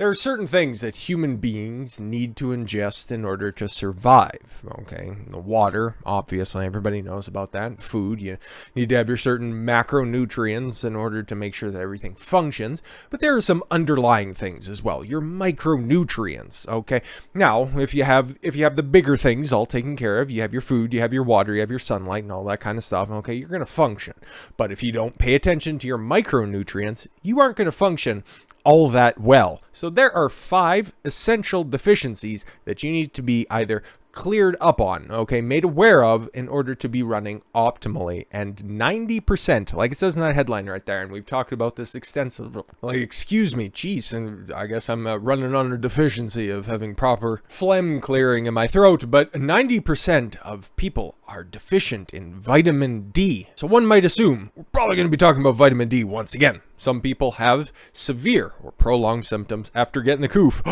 There are certain things that human beings need to ingest in order to survive, okay? The water, obviously, everybody knows about that. Food, you need to have your certain macronutrients in order to make sure that everything functions. But there are some underlying things as well, your micronutrients, okay? Now, if you have the bigger things all taken care of, you have your food, you have your water, you have your sunlight and all that kind of stuff, okay, you're going to function. But if you don't pay attention to your micronutrients, you aren't going to function all that well. So there are 5 essential deficiencies that you need to be either cleared up on, okay, made aware of in order to be running optimally. And 90%, like it says in that headline right there, and we've talked about this extensively. Like, excuse me, geez, and I guess I'm running on a deficiency of having proper phlegm clearing in my throat, but 90% of people are deficient in vitamin D. So one might assume we're probably going to be talking about vitamin D once again. Some people have severe or prolonged symptoms after getting the coof.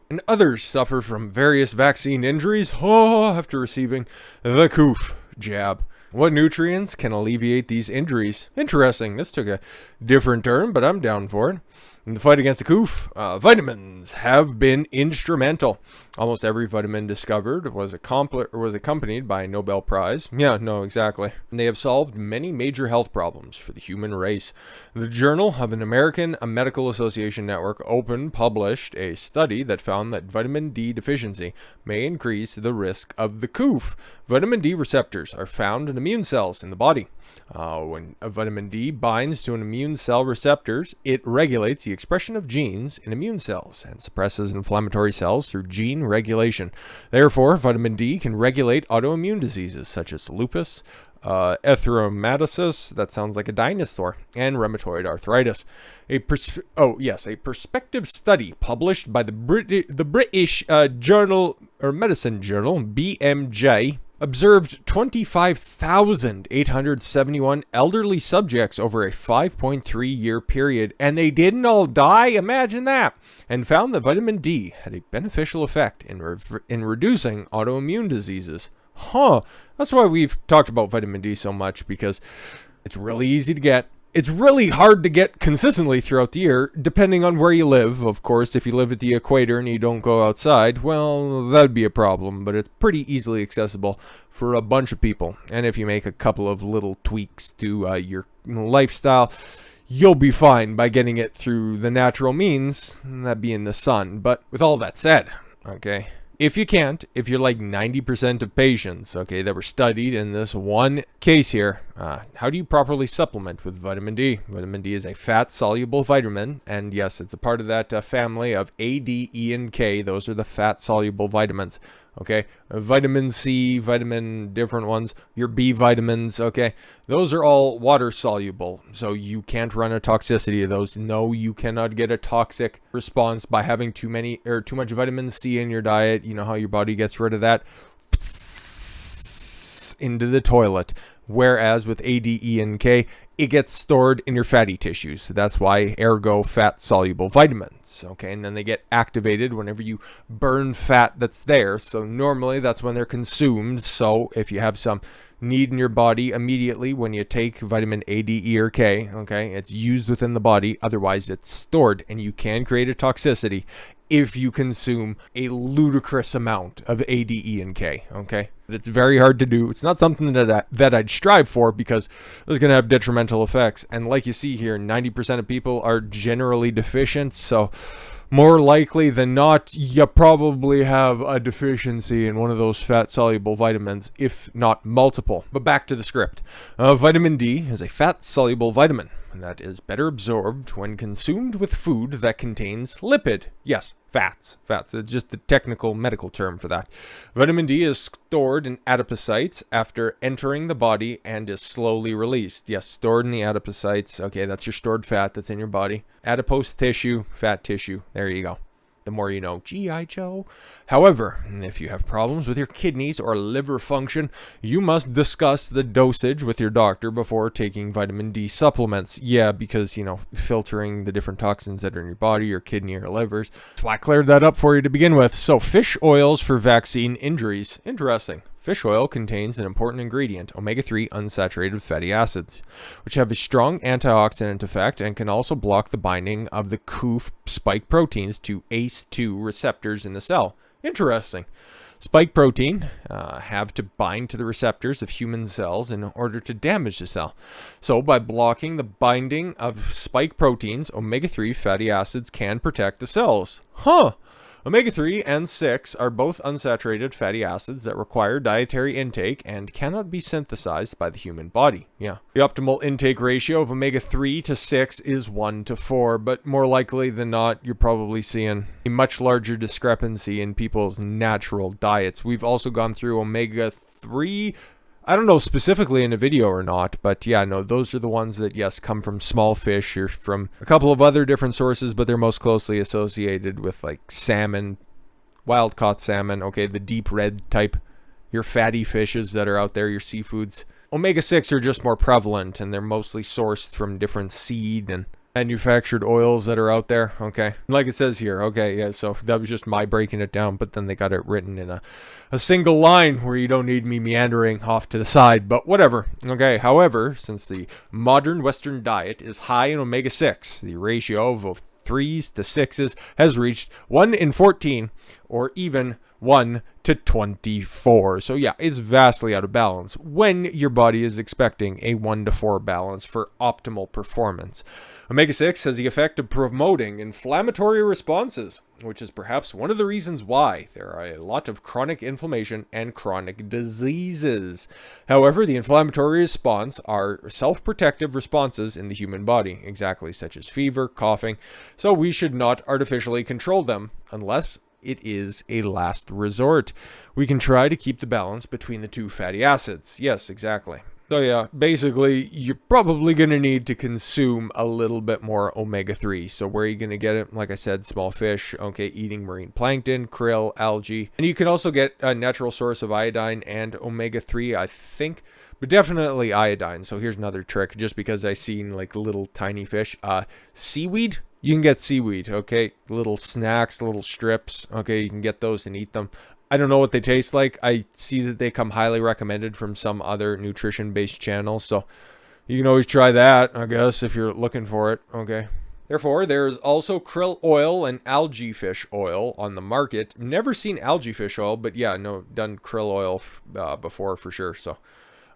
And others suffer from various vaccine injuries after receiving the coof jab. What nutrients can alleviate these injuries? Interesting. This took a different turn, but I'm down for it. In the fight against the coof, vitamins have been instrumental. Almost every vitamin discovered was accompanied by a Nobel Prize. Yeah, no, exactly. And they have solved many major health problems for the human race. The Journal of an American Medical Association Network published a study that found that vitamin D deficiency may increase the risk of the coof. Vitamin D receptors are found in immune cells in the body. When a vitamin D binds to an immune cell receptors, it regulates the expression of genes in immune cells and suppresses inflammatory cells through gene regulation. Therefore, vitamin D can regulate autoimmune diseases such as lupus, erythematosus, that sounds like a dinosaur, and rheumatoid arthritis. A prospective study published by the British Journal or Medicine Journal, BMJ, observed 25,871 elderly subjects over a 5.3-year period, and they didn't all die, imagine that, and found that vitamin D had a beneficial effect in reducing autoimmune diseases. That's why we've talked about vitamin D so much, because it's really easy to get. It's really hard to get consistently throughout the year, depending on where you live. Of course, if you live at the equator and you don't go outside, well, that'd be a problem, but it's pretty easily accessible for a bunch of people. And if you make a couple of little tweaks to your lifestyle, you'll be fine by getting it through the natural means, that being the sun. But with all that said, okay, if you're like 90% of patients, okay, that were studied in this one case here, how do you properly supplement with vitamin D? Vitamin D is a fat-soluble vitamin, and yes, it's a part of that family of A, D, E, and K. Those are the fat-soluble vitamins, okay? Vitamin C, different ones, your B vitamins, okay? Those are all water-soluble, so you can't run a toxicity of those. No, you cannot get a toxic response by having too much vitamin C in your diet. You know how your body gets rid of that? Into the toilet. Whereas with A, D, E, and K, it gets stored in your fatty tissues. That's why ergo fat-soluble vitamins, okay? And then they get activated whenever you burn fat that's there. So normally that's when they're consumed. So if you have some need in your body immediately when you take vitamin A, D, E, or K, okay, it's used within the body. Otherwise, it's stored, and you can create a toxicity if you consume a ludicrous amount of A, D, E, and K, okay? But it's very hard to do. It's not something that I'd strive for, because it's going to have detrimental effects. And like you see here, 90% of people are generally deficient, so more likely than not, you probably have a deficiency in one of those fat-soluble vitamins, if not multiple. But back to the script. Vitamin D is a fat-soluble vitamin that is better absorbed when consumed with food that contains lipid. Yes, fats. It's just the technical medical term for that. Vitamin D is stored in adipocytes after entering the body and is slowly released. Yes, stored in the adipocytes. Okay, that's your stored fat that's in your body. Adipose tissue, fat tissue. There you go. The more you know, G.I. Joe. However, if you have problems with your kidneys or liver function, you must discuss the dosage with your doctor before taking vitamin D supplements. Yeah, because, filtering the different toxins that are in your body, your kidney, or livers. That's why I cleared that up for you to begin with. So, fish oils for vaccine injuries. Interesting. Fish oil contains an important ingredient, omega-3 unsaturated fatty acids, which have a strong antioxidant effect and can also block the binding of the COOF spike proteins to ACE2 receptors in the cell. Interesting. Spike protein have to bind to the receptors of human cells in order to damage the cell. So by blocking the binding of spike proteins, omega-3 fatty acids can protect the cells. Omega-3 and 6 are both unsaturated fatty acids that require dietary intake and cannot be synthesized by the human body. The optimal intake ratio of omega-3 to 6 is 1 to 4, but more likely than not, you're probably seeing a much larger discrepancy in people's natural diets. We've also gone through omega-3, I don't know specifically in a video or not, but yeah, no, those are the ones that, yes, come from small fish or from a couple of other different sources, but they're most closely associated with like salmon, wild-caught salmon, okay, the deep red type, your fatty fishes that are out there, your seafoods. Omega-6 are just more prevalent, and they're mostly sourced from different seed and manufactured oils that are out there, okay? Like it says here, okay, yeah, so that was just my breaking it down, but then they got it written in a single line where you don't need me meandering off to the side, but whatever, okay? However, since the modern Western diet is high in omega-6, the ratio of 3s to 6s has reached 1 in 14, or even 1 to 24. So yeah, it's vastly out of balance when your body is expecting a 1 to 4 balance for optimal performance. Omega-6 has the effect of promoting inflammatory responses, which is perhaps one of the reasons why there are a lot of chronic inflammation and chronic diseases. However, the inflammatory response are self-protective responses in the human body, exactly, such as fever, coughing, so we should not artificially control them unless it is a last resort. We can try to keep the balance between the two fatty acids. Yes, exactly. So yeah, basically, you're probably going to need to consume a little bit more omega-3. So where are you going to get it? Like I said, small fish, okay, eating marine plankton, krill, algae. And you can also get a natural source of iodine and omega-3, I think, but definitely iodine. So here's another trick, just because I seen like little tiny fish. Seaweed. You can get seaweed, okay? Little snacks, little strips, okay? You can get those and eat them. I don't know what they taste like. I see that they come highly recommended from some other nutrition-based channels, so you can always try that, I guess, if you're looking for it, okay? Therefore, there is also krill oil and algae fish oil on the market. Never seen algae fish oil, but yeah, no, done krill oil before for sure, so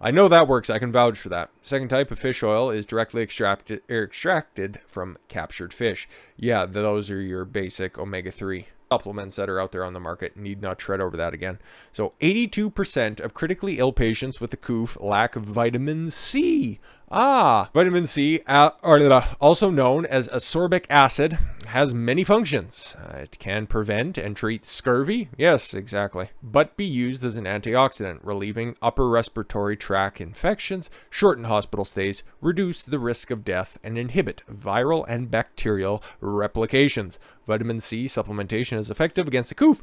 I know that works. I can vouch for that. Second type of fish oil is directly extracted from captured fish. Yeah, those are your basic omega-3 supplements that are out there on the market. Need not tread over that again. So 82% of critically ill patients with the COOF lack vitamin C. Vitamin C, also known as ascorbic acid, has many functions. It can prevent and treat scurvy, yes, exactly, but be used as an antioxidant, relieving upper respiratory tract infections, shorten hospital stays, reduce the risk of death, and inhibit viral and bacterial replications. Vitamin C supplementation is effective against the COOF,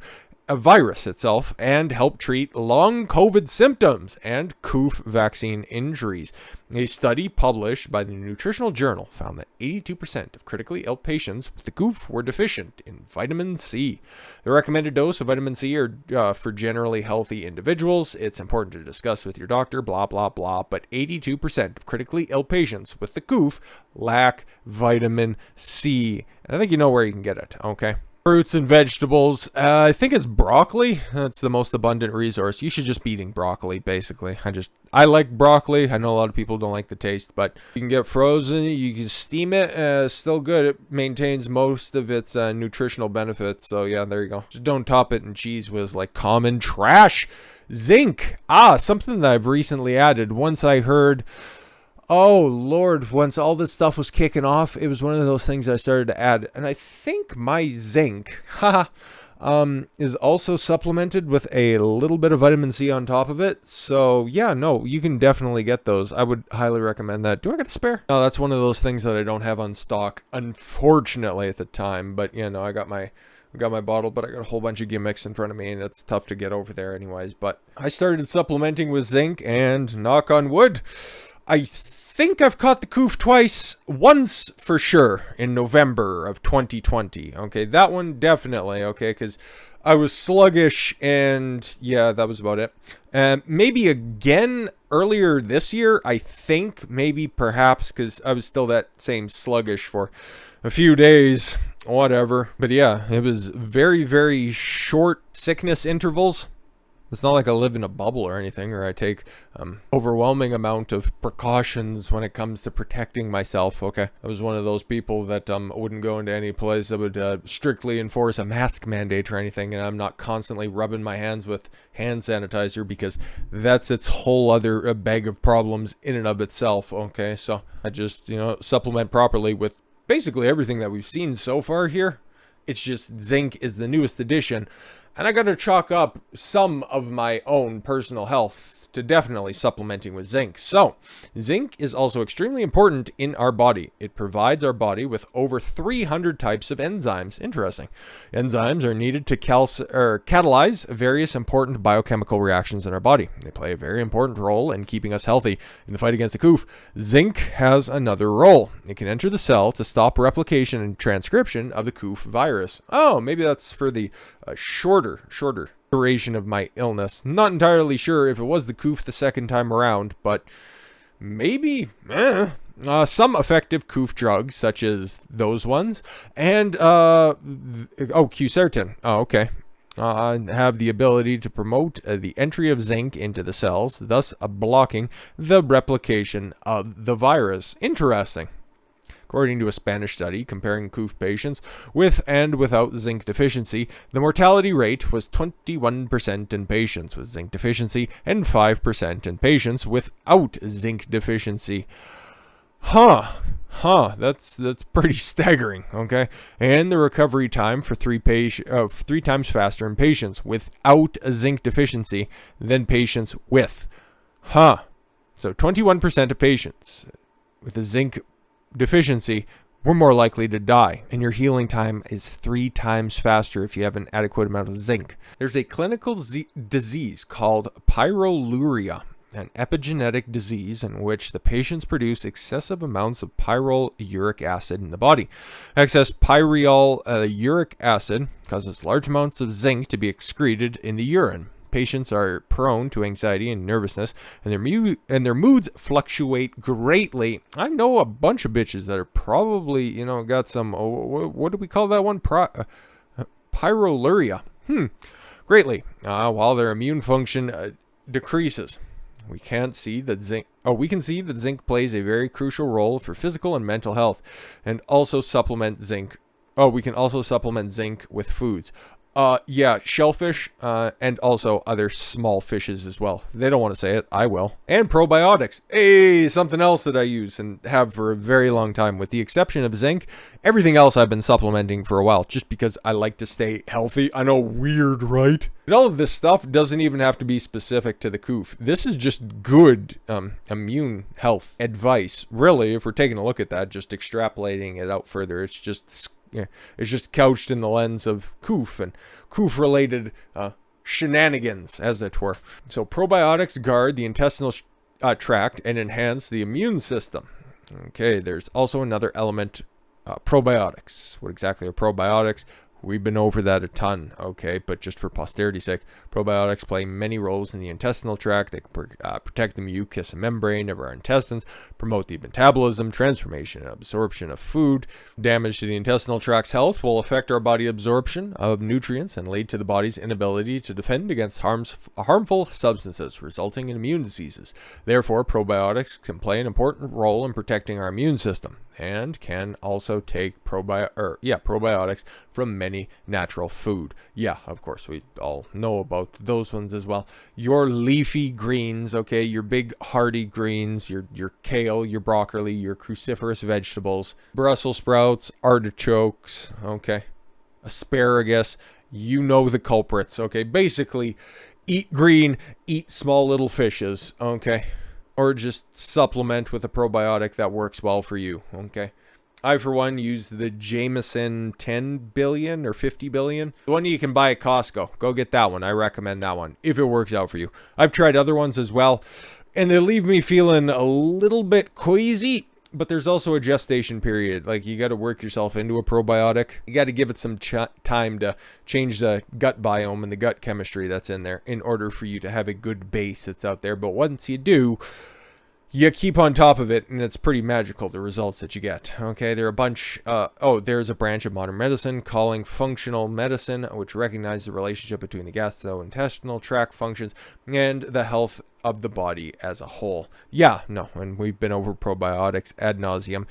a virus itself, and help treat long COVID symptoms and COOF vaccine injuries. A study published by the Nutritional Journal found that 82% of critically ill patients with the COOF were deficient in vitamin C. The recommended dose of vitamin C are for generally healthy individuals. It's important to discuss with your doctor, blah, blah, blah, but 82% of critically ill patients with the COOF lack vitamin C. And I think you know where you can get it, okay? Fruits and vegetables. I think it's broccoli. That's the most abundant resource. You should just be eating broccoli, basically. I like broccoli. I know a lot of people don't like the taste, but you can get frozen. You can steam it. Still good. It maintains most of its nutritional benefits. So yeah, there you go. Just don't top it in cheese with like common trash. Zinc. Something that I've recently added. Once I heard... Oh, Lord, once all this stuff was kicking off, it was one of those things I started to add. And I think my zinc is also supplemented with a little bit of vitamin C on top of it. So, yeah, no, you can definitely get those. I would highly recommend that. Do I get a spare? No, that's one of those things that I don't have on stock, unfortunately, at the time. But, yeah, no, I got my bottle, but I got a whole bunch of gimmicks in front of me, and it's tough to get over there anyways. But I started supplementing with zinc, and knock on wood, I think I've caught the coof twice. Once for sure in November of 2020. Okay, that one definitely. Okay, because I was sluggish, and yeah, that was about it. Maybe again earlier this year, I think, maybe perhaps, because I was still that same sluggish for a few days, whatever. But yeah, it was very, very short sickness intervals. It's not like I live in a bubble or anything, or I take overwhelming amount of precautions when it comes to protecting myself. Okay, I was one of those people that wouldn't go into any place that would strictly enforce a mask mandate or anything, and I'm not constantly rubbing my hands with hand sanitizer, because that's its whole other bag of problems in and of itself. Okay, so I just, supplement properly with basically everything that we've seen so far here. It's just zinc is the newest addition. And I got to chalk up some of my own personal health to definitely supplementing with zinc. So, zinc is also extremely important in our body. It provides our body with over 300 types of enzymes. Interesting. Enzymes are needed to catalyze various important biochemical reactions in our body. They play a very important role in keeping us healthy in the fight against the coof. Zinc has another role. It can enter the cell to stop replication and transcription of the coof virus. Oh, maybe that's for the shorter duration of my illness. Not entirely sure if it was the coof the second time around, but maybe. Some effective coof drugs, such as those ones, and Q-certin. Oh, okay. Have the ability to promote the entry of zinc into the cells, thus blocking the replication of the virus. Interesting. According to a Spanish study comparing coof patients with and without zinc deficiency, the mortality rate was 21% in patients with zinc deficiency and 5% in patients without zinc deficiency. That's pretty staggering, okay? And the recovery time for 3 times faster in patients without a zinc deficiency than patients with. So 21% of patients with a zinc deficiency were more likely to die, and your healing time is 3 times faster if you have an adequate amount of zinc. There's a clinical disease called pyroluria, an epigenetic disease in which the patients produce excessive amounts of pyrroluric acid in the body. Excess pyrroluric acid causes large amounts of zinc to be excreted in the urine. Patients are prone to anxiety and nervousness, and their moods fluctuate greatly. I know a bunch of bitches that are probably, got some, what do we call that one? Pyroluria. Greatly, while their immune function decreases. We can see that zinc plays a very crucial role for physical and mental health, and also supplement zinc. We can also supplement zinc with foods. Shellfish, and also other small fishes as well. They don't want to say it, I will. And probiotics. Hey, something else that I use and have for a very long time. With the exception of zinc, everything else I've been supplementing for a while, just because I like to stay healthy. I know, weird, right? But all of this stuff doesn't even have to be specific to the coof. This is just good immune health advice. Really, if we're taking a look at that, just extrapolating it out further, it's just couched in the lens of coof and coof-related shenanigans, as it were. So probiotics guard the intestinal tract and enhance the immune system. Okay, there's also another element, probiotics. What exactly are probiotics? We've been over that a ton, okay, but just for posterity's sake, probiotics play many roles in the intestinal tract. They can protect the mucous membrane of our intestines, promote the metabolism, transformation, and absorption of food. Damage to the intestinal tract's health will affect our body absorption of nutrients and lead to the body's inability to defend against harmful substances, resulting in immune diseases. Therefore, probiotics can play an important role in protecting our immune system, and can also take probiotics from many natural food. Yeah, of course, we all know about those ones as well. Your leafy greens, okay, your big hearty greens, your kale, your broccoli, your cruciferous vegetables, Brussels sprouts, artichokes, okay, asparagus, you know the culprits, okay? Basically, eat green, eat small little fishes, okay? Or just supplement with a probiotic that works well for you, okay? I, for one, use the Jameson 10 billion or 50 billion. The one you can buy at Costco. Go get that one. I recommend that one, if it works out for you. I've tried other ones as well. And they leave me feeling a little bit queasy. But there's also a gestation period. Like, you got to work yourself into a probiotic. You got to give it some time to change the gut biome and the gut chemistry that's in there in order for you to have a good base that's out there. But once you do, you keep on top of it, and it's pretty magical, the results that you get. Okay, there are a bunch. There's a branch of modern medicine calling functional medicine, which recognizes the relationship between the gastrointestinal tract functions and the health of the body as a whole. And we've been over probiotics ad nauseum,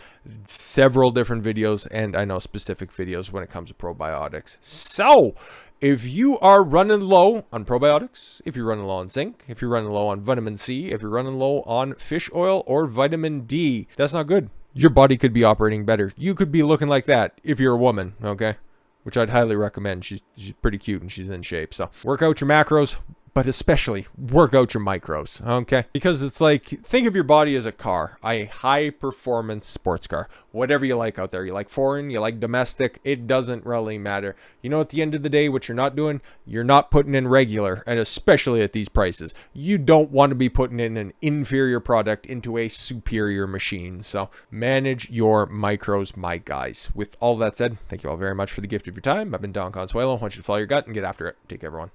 several different videos, and I know specific videos when it comes to probiotics. So, if you are running low on probiotics, if you're running low on zinc, if you're running low on vitamin C, if you're running low on fish oil or vitamin D, that's not good. Your body could be operating better. You could be looking like that if you're a woman, okay? Which I'd highly recommend. She's pretty cute and she's in shape. So work out your macros, but especially work out your micros, okay? Because it's like, think of your body as a car, a high-performance sports car. Whatever you like out there. You like foreign, you like domestic, it doesn't really matter. You know, at the end of the day, what you're not doing, you're not putting in regular, and especially at these prices. You don't want to be putting in an inferior product into a superior machine. So manage your micros, my guys. With all that said, thank you all very much for the gift of your time. I've been Don Consuelo. I want you to follow your gut and get after it. Take care, everyone.